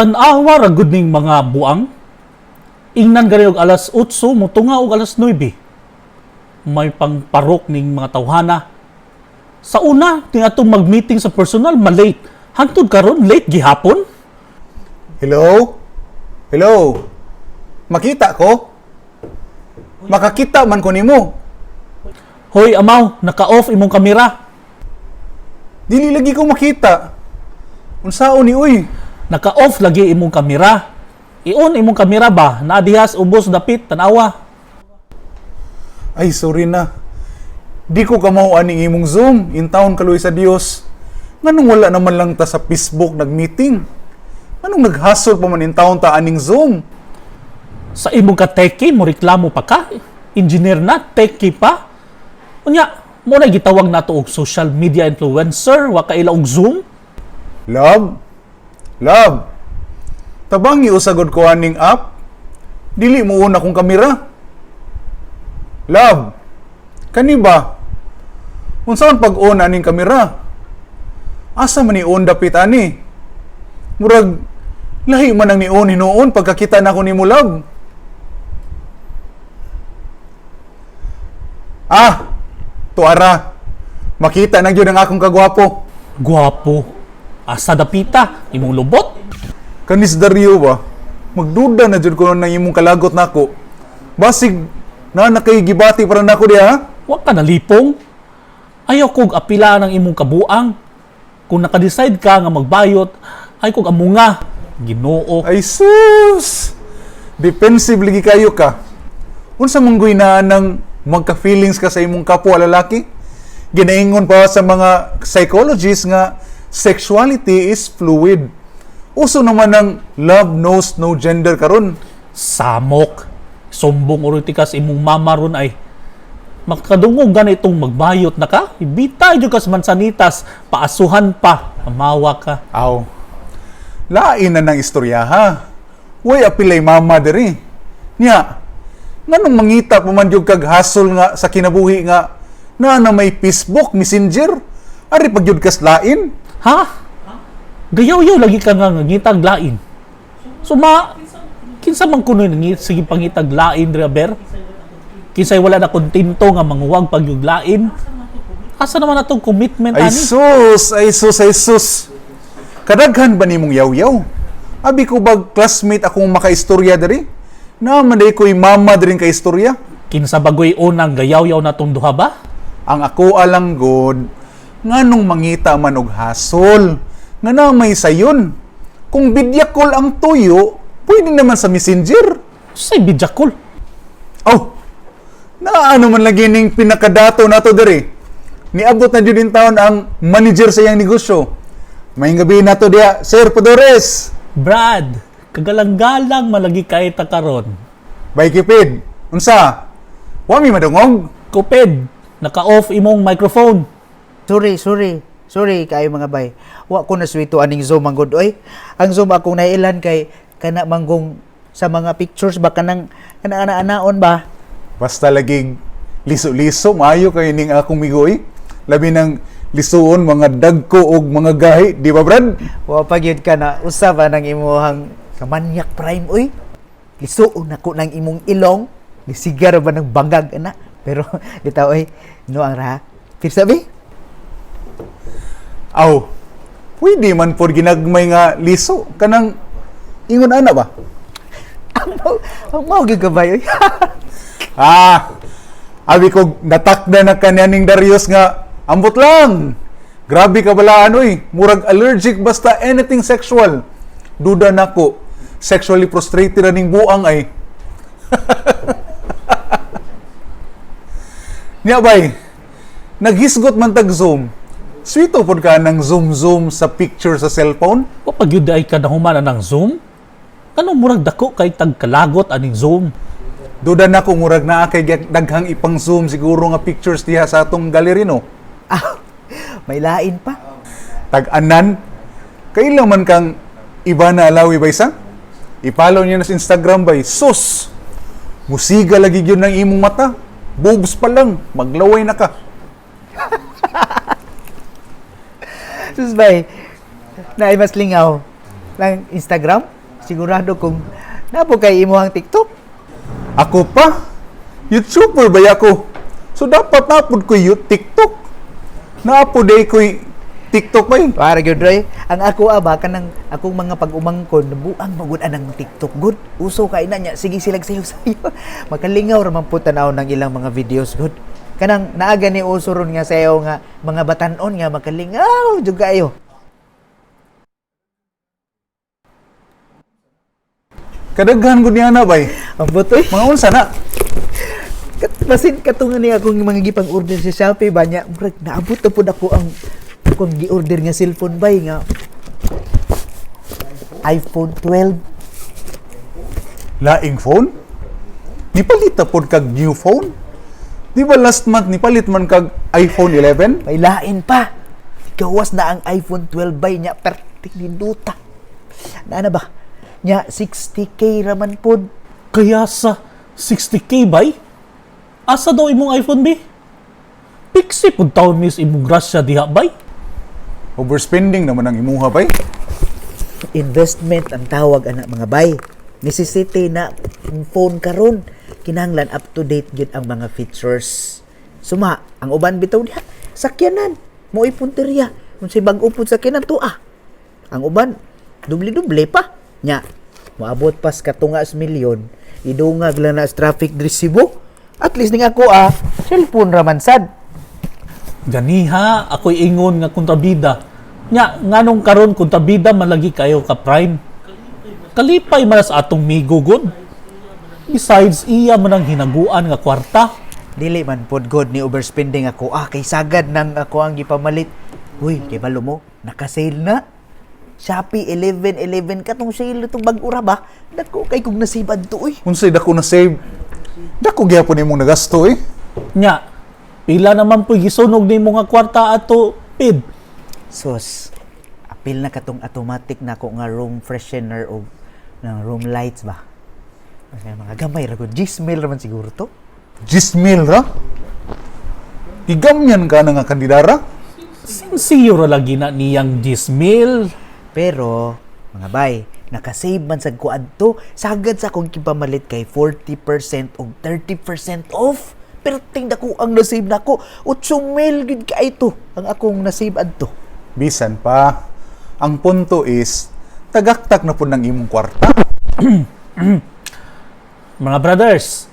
Tanawa ra gud ning mga buang. Ingnan gani og alas 8 motunga og alas 9. May pangparok ning mga tawhana. Sa una, ting atong mag-meeting sa personal, malate. Hangtod karon late gihapon. Hello? Hello? Makita ko? Makakita man ko nimo. Hoy, amaw, naka-off imong kamera. Dili lagi ko makita. Unsaon ni uy? Naka-off lagi imong kamera. I-on imong kamera ba? Naadihas ubos dapit tanawa. Ay, sorry na. Di ko kamaw aning imong Zoom. In town kaluy sa Dios. Nganong wala naman lang ta sa Facebook nag-meeting? Anong naghasol pa man in town ta aning Zoom? Sa imong ka-techie mo reklamo pa ka? Engineer na, techie pa? Unya, mo na gitawag nato og social media influencer, wa kaila og Zoom? Love? Love? Tabangi usagod ko aning app? Dili mo una kong kamera? Love? Kani ba? Unsaon pag-on aning kamera? Asa man ni-on dapit ani? Murag, lahi man ang ni-on hinuon pagkakita na ko ni mo, love. Tuara. Makita na gyud ang akong kagwapo. Gwapo. Asa dapita, imong lubot? Kanis Dario ba? Magduda na jud ko nang imong kalagot nako. Basig na nakay-gibati para nako diha. Ha? Wa ka nalipong. Ayaw kog apila ng imong kabuang. Kung naka-decide ka nga magbayot, ay kog amunga. Ginoo. Ay sus! Defensive lagi kayo ka. Unsa manggoy na nang magka-feelings ka sa imong kapwa lalaki? Ginaingon pa sa mga psychologists nga sexuality is fluid. Uso naman ng love knows no gender karon. Samok. Sumbong orotikas imong mama ron ay makadungog ganitong magbayot na ka. Ibita jud ka sa mansanitas, paasuhan pa, amawa ka. Aw. Lain na ng istorya ha. Way apilay mama diri. Nya, nganong mangita pa man jud kag hasol nga sa kinabuhi nga na may Facebook, Messenger, ari pag jud kas lain. Ha? Gayaw-yaw lagi ka nga ngitag lain. So kinsa man kuno ni sige pangitag lain dira ber? Kinsay wala na kontento nga manguwag pag yung lain. Asa naman atong commitment Ay ani? sus, ay sus, ay sus. Kadaghan ba nimong yaw-yaw? Abi ko ba classmate akong makaistorya diri? Naman day ko'y mama diring kaistorya. Kinsa bagoy unang gayaw-yaw natong duha ba? Ang ako alang god, nganong mangita man og hasol, nga na may sayon. Kung bidya call ang tuyo, pwede naman sa messenger. Say bidjakol. Oh, naano man lagi ning pinakadato nato diri. Niabot na jud in taon ang manager sa iyang negosyo. May gabi nato diya, Sir Podores. Brad, kagalang-galang malagi kay ta karon. Bay Kipid, unsa? Wa mi madungog? Kuped, naka-off imong microphone. Sorry kayo mga bay. Wa ko na swito aning Zoom ang good oy. Ang Zoom akong nailan kay kana manggong sa mga pictures ba kanang ana-anaon ba? Basta laging liso-liso, maayo kayo ning akong migoy. Labi ng lisuon, mga dagko og mga gahi, di ba Brad? Wa pa gyud ka na usaba nang imuhang kamanyak prime oy. Lisuon ako nang imong ilong. Gisigar ba ng bangag ana? Pero bitaw oy, no ang raha. Pirsabi? Aw, pwede man po ginagmay nga liso. Kanang ingon ana ba? Ang mao gyud ka ba oy? Abi ko natakda na kanyaning Darius nga ambot lang. Grabe ka balaan oy. Murag allergic basta anything sexual. Duda nako. Sexually frustrated aning buang ay. Nya bay. Naghisgot man tag Zoom. Sweeto pod ka ng zoom sa picture sa cellphone. O pag yun ay kanahuman ng Zoom? Anong murag dako kay tagkalagot aning Zoom? Duda na ko murag naa kay daghang ipang zoom siguro nga pictures diha sa atong gallery no. May lain pa. Tag-anan. Kailan man kang Ivana Alawi bay sa? I-follow niya na sa Instagram bay. Sus! Musiga lagi yun ng imong mata. Boobs pa lang. Maglaway na ka. Sus bay. Naay mas lingaw. lang Instagram, sigurado kung napo kay imo ang TikTok. Ako pa? YouTuber ba ako? So dapat napod ko yung TikTok. Naapod ay ko TikTok ba yun? Para gyud ray, ang ako ba kanang akong mga pag-umangkon buang magud anang TikTok good. Uso kay na niya, sige silag sayo. Makalingaw ra man po tanaw ng ilang mga videos good. Kanang naaga ni uso ron nga sayo nga mga batan-on nga makalingaw jud kayo. Kadaghan ko niya na ba? Ang butoy. Mga unsa na? Basin katungan ni akong mga gipang order sa Shopee ba niya, murag naabot na pud ako ang akong gi-order nga cellphone bay nga iPhone 12. Laing phone? Nipalit na pod kag new phone? Di ba last month nipalit man kag iPhone 11? May lain pa. Gawas na ang iPhone 12 bay niya perting ninduta. Na ba? Nya 60k raman pod. Kaya sa 60k bay? Asa daw imong iPhone bi? Pixie pud taon mis imong grasya diha bay? Overspending naman ang imuha ba? Investment ang tawag anak mga bay. Necessity na ang phone karon kinahanglan up to date gyud ang mga features. Suma, ang uban bitaw diha sakyanan, mo punteriya. Kung si bag-o pud sakyanan to Ang uban dubli-dubli pa. Nya, moabot pas katungas milyon, idungag lang na sa traffic resibo. At least ning ako cellphone raman sad. Ganiha, ako'y ingon nga kontrabida. Nya, nganong karon kontrabida malagi kayo ka prime. Kalipay man sa atong migo good. Besides, iya man ang hinaguan nga kwarta. Dili man pod god ni overspending ako. Kay sagad nang ako ang gipamalit. Uy, kay balo mo, naka-sale na. Shopee 11.11 katong sale itong bag-ura ba? Dako kay kung nasibad to uy. Unsay dako na save? Dako gyapon imong nagasto Nya, pila naman po gisunog ni mga kwarta ato pid. Sus, apil na katong automatic na ko nga room freshener o ng room lights ba? Mga gamay ra gud, Gmail raman siguro to. Gismil ra? Igamyan ka na nga kandidara? Sinsiro lagi na niyang 10,000. Pero, mga bay, nakasave man sa kuad to. Sagad sa akong kipamalit kay 40% o 30% off. Pero tingda ko ang nasave na ko. 8,000 gid ka ito ang akong nasave adto. Bisan pa. Ang punto is, tagaktak na po ng imong kwarta. Mga brothers,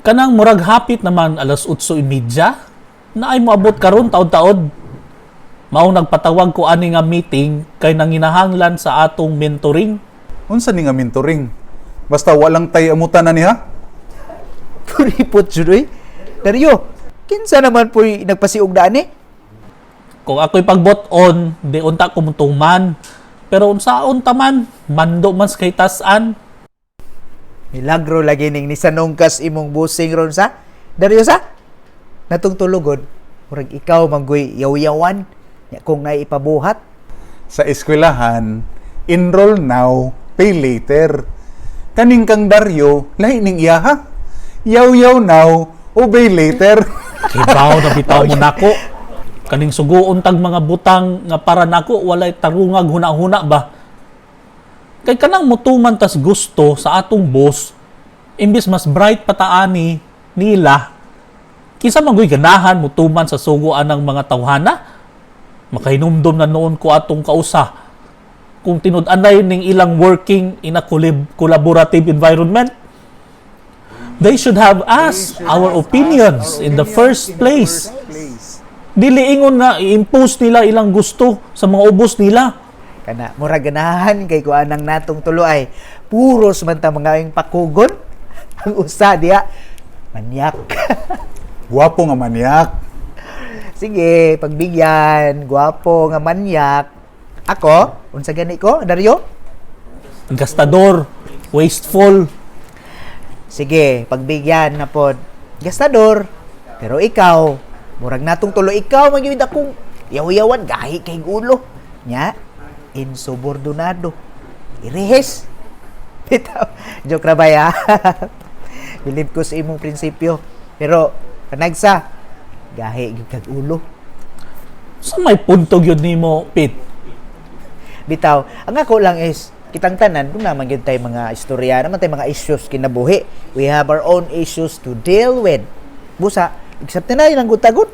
kanang murag hapit naman alas 8:30 na ay moabot karon taod-taod. Mao nagpatawag ko ani nga meeting kay nanginahanglan sa atong mentoring. Unsa ni nga mentoring? Basta walang tay amutan na niya? Puripot jud Dario, kinsa naman po'y nagpasiug daan Kung ako'y pagbot-on, di unta ko mutuman. Pero unsaon ta man, mando man sa kay tas-an. Milagro lagi ning nisanungkas imong busing ron sa. Dario sa? Natong tulugod, murag ikaw manggoy yaw-yawan. Kung naipabuhat. Sa eskwelahan, enroll now, pay later. Kaning kang Dario, lahi ning iyaha. Yaw-yaw now, obey later. Kibaw na bitaw mo nako. Kaning suguon tag mga butang nga para nako walay tarungag huna-huna ba. Kay kanang mutuman tas gusto sa atong boss, imbis mas bright pataani nila, kisa magoy ganahan mutuman sa suguan ng mga tawhana. Makahinumdom na noon ko atong kausa kung tinud-anay ning ilang working in a collaborative environment. They should have asked our opinions in the first place. Dili ingon nga i-impose nila ilang gusto sa mga ubos nila. Kana mura ganahan kay kuan nang natong tulo ay puros man ta mga ing pakugon. Ang usa diya manyak. Guwapo nga manyak. Sige, pagbigyan, gwapo nga manyak. Ako, unsa gani ko, Dario? Gastador, wasteful. Sige, pagbigyan na pod. Gastador. Pero ikaw, murag natong tulo ikaw magimid akong yaw-yawan gahi kay gulo. Nya, insubordinado. Irehis. Bitaw, joke ra ba ya? Believe ko sa imong prinsipyo. Pero kanagsa gahi gyud kag ulo. Sa may punto gyud nimo, Pit. Bitaw, ang ako lang is, kitang tanan, kung naman yun tayo mga istorya, naman tayo mga issues kinabuhi. We have our own issues to deal with. Busa, except na yun ang gutagot.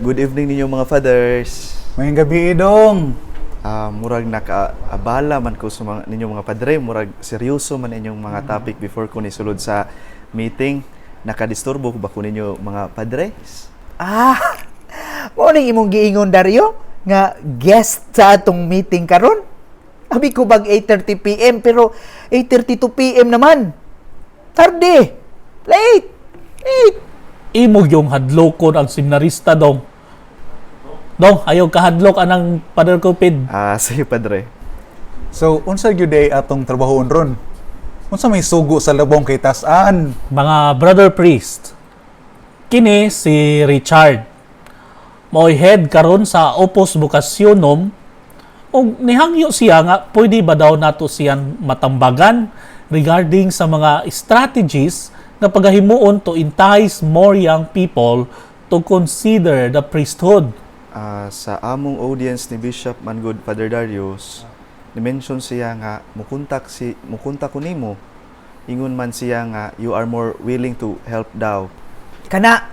Good evening ninyo mga fathers. Mayang gabi dong. Murag nakaabala man ko sa mga ninyong mga padre, murag seryoso man inyong mga topic before ko nisulod sa meeting. Nakadisturbo ba ko ninyo mga padres? Mo ning imong giingon Dario nga guest sa atong meeting karon. Abi ko bag 8:30 PM pero 8:32 PM naman. Tarde. Late. Imo yung hadlokon ang seminarista dong. Dong, ayaw kahadlok anang Father Cupid. Sige padre. So, unsa gyud day atong trabahoon ron? Unsa may sugo sa labong kay tas-an? Mga brother priest, kini si Richard. Mao'y head karon sa Opus Vocationum ug nihangyo siya nga pwede ba daw nato siyan matambagan regarding sa mga strategies na pagahimuon to entice more young people to consider the priesthood. Sa among audience ni Bishop Mangud Father Darius, ni-mention siya nga mukuntak ko nimo. Ingon man siya nga you are more willing to help daw. Kana.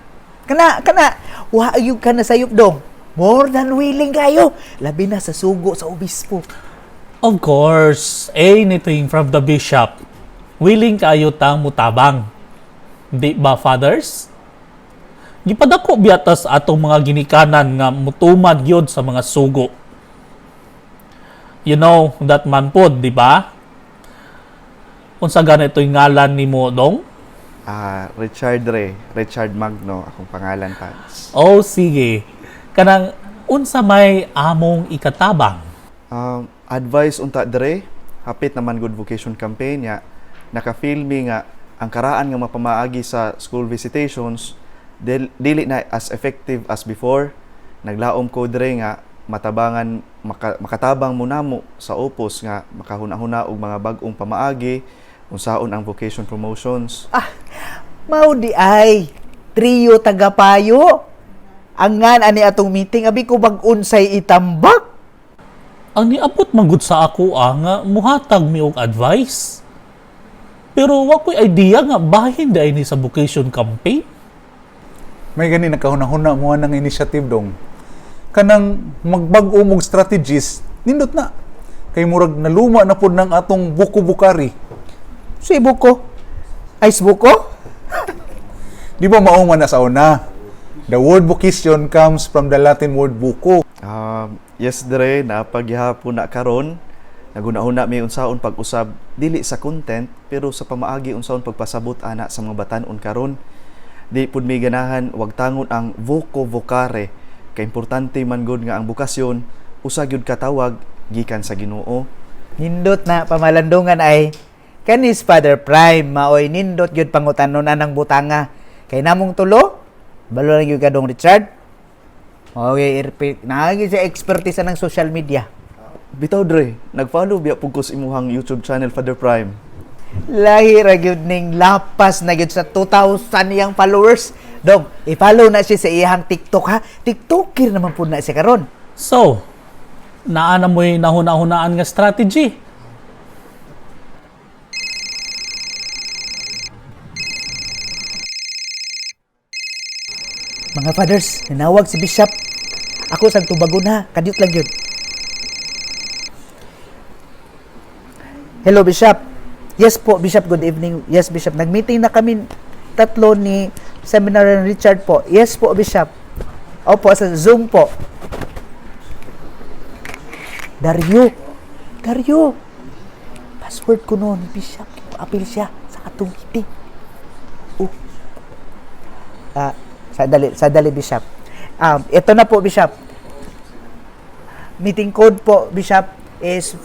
Wa ayo kana sayop dong. More than willing kayo. Labi na sa sugo sa obispo. Of course, anything from the bishop. Willing kayo tang mutabang. Di ba, fathers? Gipadako biyatas atong mga ginikanan nga mutumad yun sa mga sugo. You know that man pod, di ba? Unsa ganito yung ngalan ni mo dong? Richard Magno akong pangalan Pads. Oh, sige. Kanang unsa may among ikatabang. Advice unta dre, hapit naman good vocation campaign ya. Naka-filmi nga ang karaan nga mapamaagi sa school visitations dili na as effective as before. Naglaom ko dre nga matabangan makatabang mo namo sa opus nga makahuna-huna og mga bag-ong pamaagi unsaon ang vocation promotions. Mao di ay trio tagapayo. Angan ani atong meeting abi ko bag unsay itambak. Ang niabot manggod sa ako nga muhatag mi og advice. Pero wa ko'y idea nga bahin dai ni sa vocation campaign. May gani nakahuna-huna mo ng initiative dong. Kanang magbag-o mong strategies, nindot na. Kay murag naluma na pod ng atong buko-bukari. Si buko. Ice buko? Di ba mao man na sa una? The word vocation comes from the Latin word buko. Yes dre, napaghihapon na karon. Naguna-una may unsaon pag-usab dili sa content pero sa pamaagi unsaon pagpasabot ana sa mga batan-on karon. Di pud may ganahan wag tangon ang voco vocare. Kay importante man gud nga ang bukasyon usa gyud katawag gikan sa Ginoo. Nindot na pamalandungan ay kanis Father Prime maoy nindot gyud pangutanon anang butanga. Kay namong tulo, balo lang gyud kadong Richard. Okay, naagi sa expertise ng social media. Bitaw dre, nag-follow biya pug ko sa imuhang YouTube channel Father Prime. Lahi ra gyud ning lapas na gyud sa 2,000 yang followers. Dog, i-follow na siya sa iyang TikTok ha. TikToker naman po na siya karon. So, naa na mo'y nahuna-hunaan nga strategy. Mga fathers, nanawag si Bishop. Ako sang tubagon ha, kadyot lang yun. Hello Bishop. Yes po Bishop, good evening. Yes Bishop, nag-meeting na kami tatlo ni Seminary Richard po. Yes po Bishop. Opo, sa Zoom po. Dario. Password ko noon, Bishop. Apil siya sa katong meeting. Sadali Bishop. Ito na po Bishop. Meeting code po Bishop is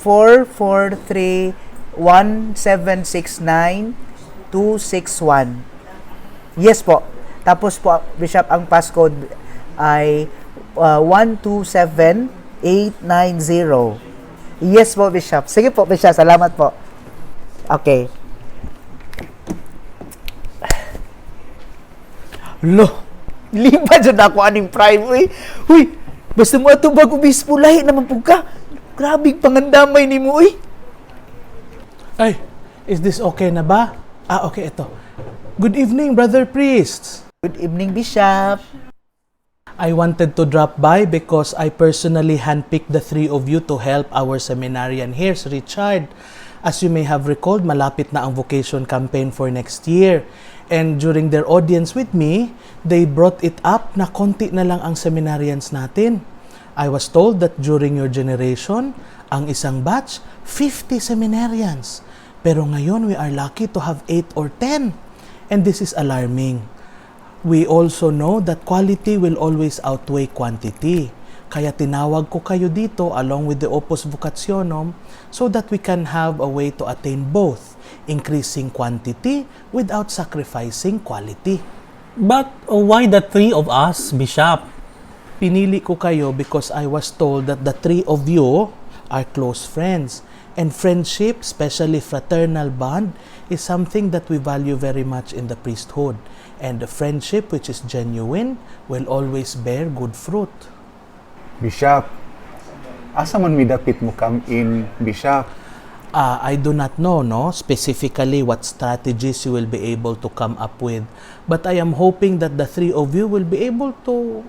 443-1769-261. Yes po. Tapos po Bishop ang passcode ay 127890. Yes po Bishop. Sige po Bishop. Salamat po. Okay. Lima dyan ako aning prime. Huy, basta mo itong bago bispo, lahi naman po ka. Grabing pangandamay ni mo, uy. Ay, is this okay na ba? Okay, ito. Good evening, brother priests. Good evening, Bishop. I wanted to drop by because I personally handpicked the three of you to help our seminarian here, si Richard. As you may have recalled, malapit na ang vocation campaign for next year. And during their audience with me, they brought it up na konti na lang ang seminarians natin. I was told that during your generation, ang isang batch, 50 seminarians. Pero ngayon, we are lucky to have 8 or 10. And this is alarming. We also know that quality will always outweigh quantity. Kaya tinawag ko kayo dito along with the Opus Vocationum so that we can have a way to attain both, increasing quantity without sacrificing quality. But why the three of us, Bishop? Pinili ko kayo because I was told that the three of you are close friends. And friendship, especially fraternal bond, is something that we value very much in the priesthood. And the friendship which is genuine will always bear good fruit. Bishop, asa man mi dapit mo come in, Bishop? I do not know specifically what strategies you will be able to come up with. But I am hoping that the three of you will be able to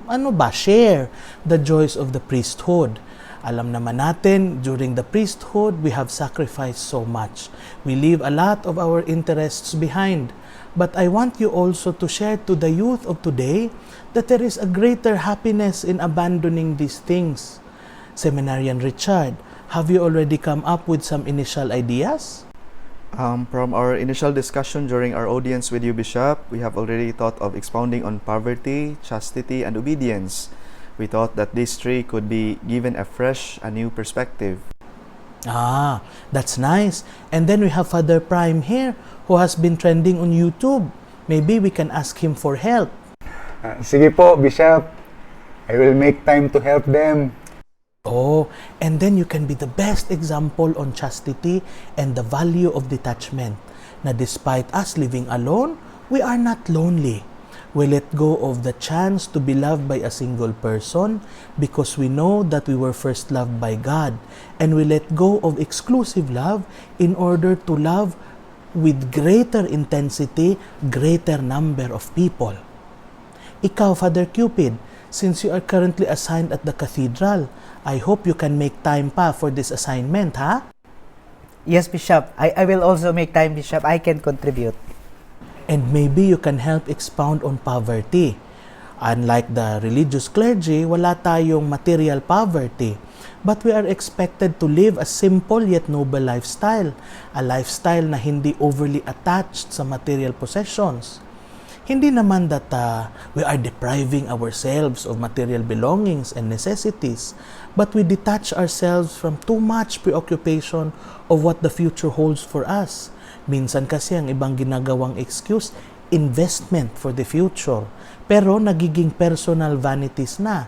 share the joys of the priesthood. Alam naman natin, during the priesthood, we have sacrificed so much. We leave a lot of our interests behind. But I want you also to share to the youth of today that there is a greater happiness in abandoning these things. Seminarian Richard, have you already come up with some initial ideas? From our initial discussion during our audience with you, Bishop, we have already thought of expounding on poverty, chastity, and obedience. We thought that these three could be given a fresh, a new perspective. That's nice. And then we have Father Prime here who has been trending on YouTube. Maybe we can ask him for help. Sige po, Bishop. I will make time to help them. Oh, and then you can be the best example on chastity and the value of detachment. Na despite us living alone, we are not lonely. We let go of the chance to be loved by a single person because we know that we were first loved by God. And we let go of exclusive love in order to love with greater intensity, greater number of people. Ikaw, Father Cupid, since you are currently assigned at the cathedral, I hope you can make time pa for this assignment, ha? Yes, Bishop. I will also make time, Bishop. I can contribute. And maybe you can help expound on poverty. Unlike the religious clergy, wala tayong material poverty. But we are expected to live a simple yet noble lifestyle. A lifestyle na hindi overly attached sa material possessions. Hindi naman that we are depriving ourselves of material belongings and necessities, but we detach ourselves from too much preoccupation of what the future holds for us. Minsan kasi ang ibang ginagawang excuse, investment for the future. Pero nagiging personal vanities na.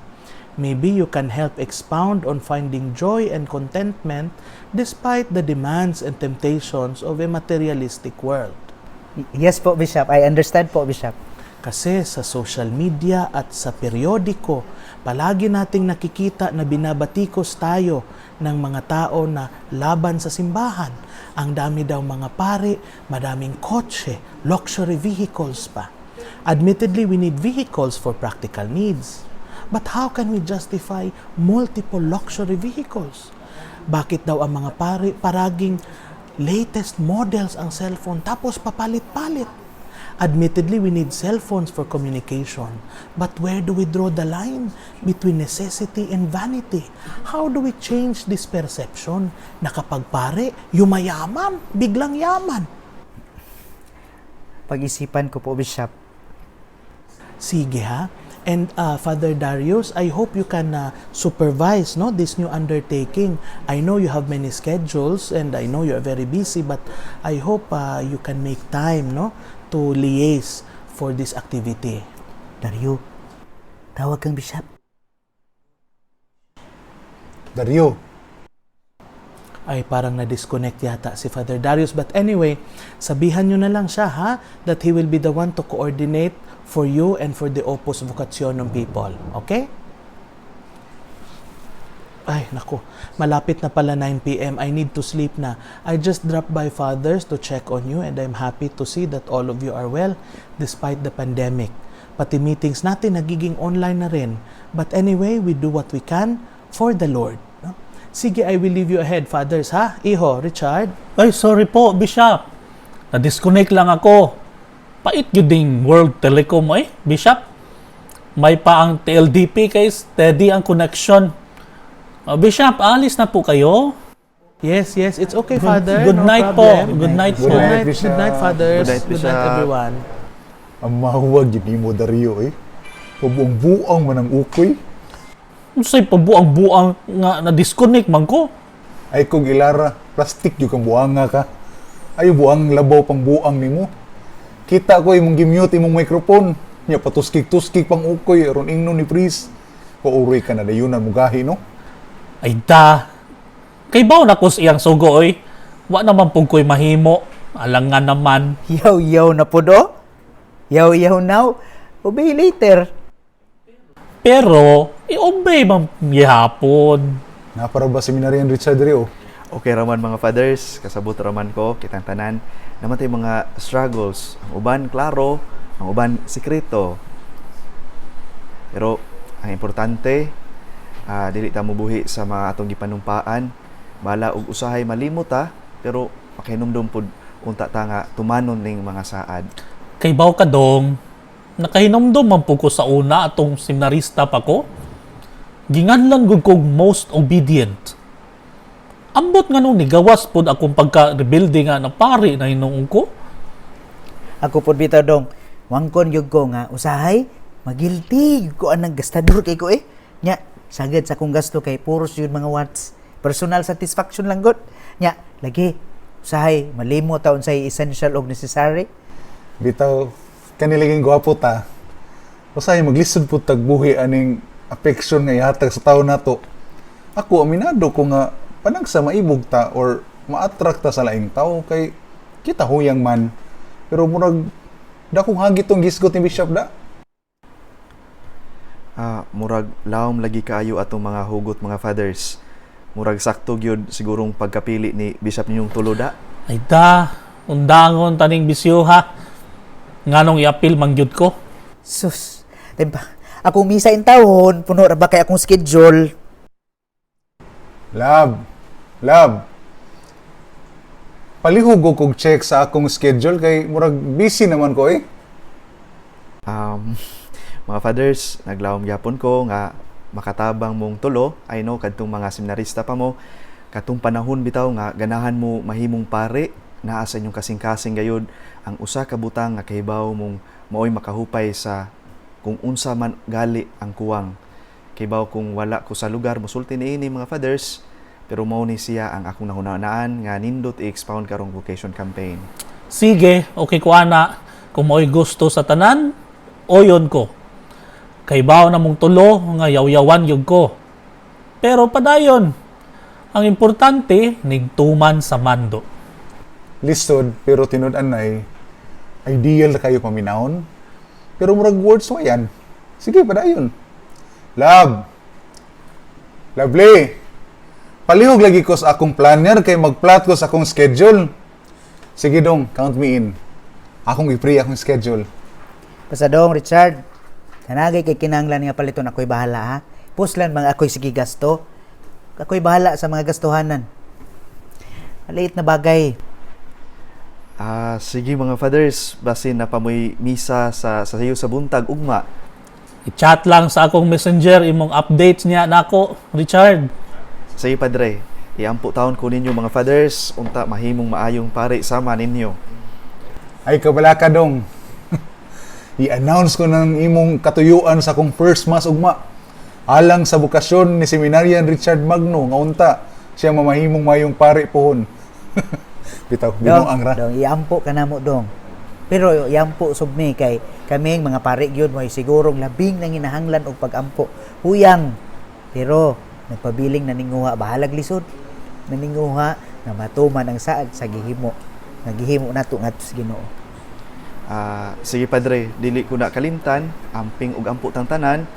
Maybe you can help expound on finding joy and contentment despite the demands and temptations of a materialistic world. Yes po, Bishop. I understand po, Bishop. Kasi sa social media at sa periodiko, palagi nating nakikita na binabatikos tayo ng mga tao na laban sa simbahan. Ang dami daw mga pari, madaming kotse, luxury vehicles pa. Admittedly, we need vehicles for practical needs. But how can we justify multiple luxury vehicles? Bakit daw ang mga pari paraging latest models ang cellphone tapos papalit-palit? Admittedly, we need cell phones for communication. But where do we draw the line between necessity and vanity? How do we change this perception na kapag pare, yumayaman, biglang yaman? Pag-isipan ko po, Bishop. Sige ha. And Father Darius, I hope you can supervise this new undertaking. I know you have many schedules and I know you are very busy, but I hope you can make time to liaise for this activity. Dario, tawag kang Bishop. Dario, Ay, parang na-disconnect yata si Father Darius. But anyway, sabihan nyo na lang siya that he will be the one to coordinate for you and for the Opus Vocationum people. Okay? Ay, nako. Malapit na pala 9 p.m. I need to sleep na. I just dropped by Father's to check on you and I'm happy to see that all of you are well despite the pandemic. Pati meetings natin nagiging online na rin. But anyway, we do what we can for the Lord. No? Sige, I will leave you ahead, Fathers, ha? Iho, Richard. Ay, sorry po, Bishop. Na-disconnect lang ako. Pait yun ding World Telecom Bishop. May pa ang TLDP kay steady ang connection. Bishop, alis na po kayo. Yes, it's okay, Father. Good no night problem. po. Good night po. Good night, Good Bishop. night, Fathers. Good night, Good night, Bishop. everyone. Ang mahuwag yun mo, Dario, eh. Pabuang-buang man ang ukoy. Unsay pabuang-buang nga na-disconnect man ko. Ay kung ilara, plastic yung kang buanga ka. Ay buang labaw pang buang nimo. Kita ko imong gimute imong microphone. Nya patuskik-tuskik pang ukoy aron ingno ni Pris. Pauroy ka na dayunan mo gahi no. Ay da. Kay baw na ko iyang sugo Wa naman pug ko'y mahimo. Alangan naman. Yaw na po do. Yaw now. Obey later. Pero, i-obey man gihapon. Napara ba seminaryan Richard Rio? Okay raman mga fathers, kasabot raman ko, kitang tanan. Naman tayo mga struggles. Ang uban, klaro. Ang uban, sikreto. Pero, ang importante, dili ta mubuhi sa mga atong gipanumpaan. Bala og usahay malimot pero makinomdom pud unta ta nga tumanon ning mga saad. Kay baw ka dong, nakahinomdom man po ko sa una atong seminarista pa ko. Ginganlan gud kog most obedient. Ambot nga nung nigawas pod akong pagka-rebelde nga na pari na hinuong ko. Ako po bitaw dong. Wangkon yug ko nga usahay magilti ko anang gastador kay ko Nya sagad sa akong gasto kay puros yun mga watts. Personal satisfaction lang gud. Nya lagi usahay malimo taon say essential og necessary. Bitaw kanilaging gwapo ta. Usahay maglisod pud tagbuhi aning affection nga ihatag sa tawo nato. Ako aminado ko nga panang sa maibog ta or ma-attract ta sa laing tao kay kita huyang man. Pero murag dakong hagit tong gisgot ni Bishop da. Murag lawom lagi kaayo atong mga hugot mga fathers. Murag sakto gyud sigurong pagkapili ni Bishop ninyong tuloda. Ay da, undangon taning bisyo ha. Nganong i-appeal mangyud ko. Sus. Tempa. Akong misa in taon puno ra ba kay akong schedule. Love. Palihog ko kog check sa akong schedule kay murag busy naman ko Mga fathers, naglawom gyapon ko nga makatabang mong tulo. I know kadtong mga seminarista pa mo, katong panahon bitaw nga ganahan mo mahimong pare, naa sa inyong kasing-kasing gayud ang usa ka butang nga kahibaw mong maoy makahupay sa kung unsa man gali ang kuwang. Kahibaw kung wala ko sa lugar mosulti niini mga fathers, pero mao ni siya ang akong nahunanaan nga nindot i-expound karong vocation campaign. Sige, okay ko ana. Kung mo'y gusto sa tanan, oyon ko. Kay baw na mong tulo nga yaw-yawan yug ko. Pero padayon, ang importante, nigtuman sa mando. Lisod pero tinud-an ay ideal na kayo paminahon. Pero murag words wa yan. Sige padayon. Lovely. Palihog lagi ko sa akong planner kay magplat ko sa akong schedule. Sige dong, count me in. Akong i-free akong schedule. Basta dong Richard. Kanagay kay kinahanglan nga paliton ako'y bahala ha. Puslan mga ako'y sige gasto. Ako'y bahala sa mga gastuhanan. Maliit na bagay. Sige mga fathers, basin na pamoy misa sa sayo sa buntag ugma. I-chat lang sa akong messenger imong updates niya nako, Richard. Sa iyo padre, iampo taon ko ninyo mga fathers, unta mahimong maayong pare sama ninyo. Ay kabala ka dong. I-announce ko ng imong katuyuan sa akong first mass ugma. Alang sa bukasyon ni Seminarian Richard Magno nga unta siya mamahimong mayong pare pohon. Bitaw, binong angra. Dong, iampo ka na mo dong. Pero iampo submi kay kaming mga pare gyud mo sigurong labing nang hinahanglan og pagampo. Huyang. Pero nagpabiling naninguha bahalag lisod. Naninguha na matuman ang saad sa gihimo. Nagihimo nato ngadto sa Ginoo. Sige padre, dili ko na kalimtan, amping ug ampo tang tanan.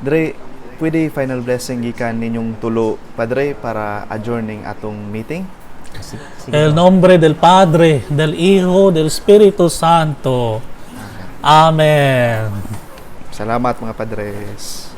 Dre, pwede final blessing gikan ninyong tulo, Padre, para adjourning atong meeting. El nombre del Padre, del Hijo, del Espíritu Santo. Amen. Salamat mga Padres.